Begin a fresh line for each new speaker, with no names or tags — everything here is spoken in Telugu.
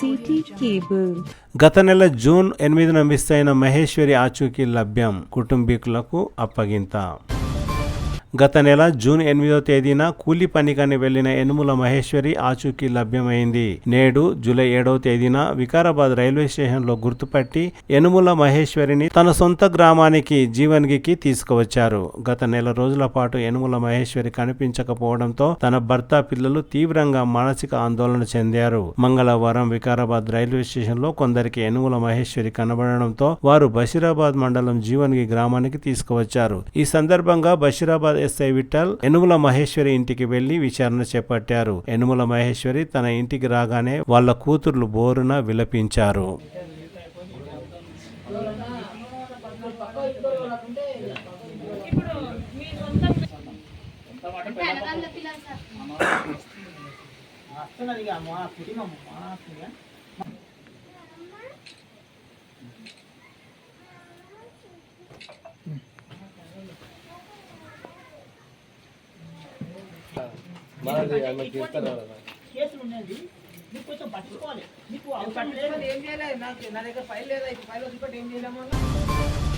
సిటీ కేబుల్
గత నెల జూన్ 8న మిస్ అయిన మహేశ్వరి ఆచూకీ లభ్యం, కుటుంబీకులకు అప్పగింత. గత నెల జూన్ 8వ తేదీన కూలి పనికని వెళ్లిన యనుమల మహేశ్వరి ఆచూకీ లభ్యమైంది. నేడు జూలై 7వ తేదీన వికారాబాద్ రైల్వే స్టేషన్లో గుర్తుపట్టి యనుమల మహేశ్వరిని తన సొంత గ్రామానికి జీవన్గికి తీసుకువచ్చారు. గత నెల రోజుల పాటు యనుమల మహేశ్వరి కనిపించకపోవడంతో తన భర్త, పిల్లలు తీవ్రంగా మానసిక ఆందోళన చెందారు. మంగళవారం వికారాబాద్ రైల్వే స్టేషన్లో కొందరికి యనుమల మహేశ్వరి కనబడడంతో వారు బషీరాబాద్ మండలం జీవన్గి గ్రామానికి తీసుకువచ్చారు. ఈ సందర్భంగా బషీరాబాద్ ఎస్ఐ విఠల్ యనుమల మహేశ్వరి ఇంటికి వెళ్లి విచారణ చేపట్టారు. యనుమల మహేశ్వరి తన ఇంటికి రాగానే వాళ్ళ కూతుర్లు బోరున విలపించారు.
కేసులు ఉన్నది నీకు కొంచెం పట్టుకోవాలి. నీకు ఏం చేయలేదు, నా దగ్గర ఫైల్ లేదా, ఫైల్ వదిలిపెట్టి ఏం చేయలేము.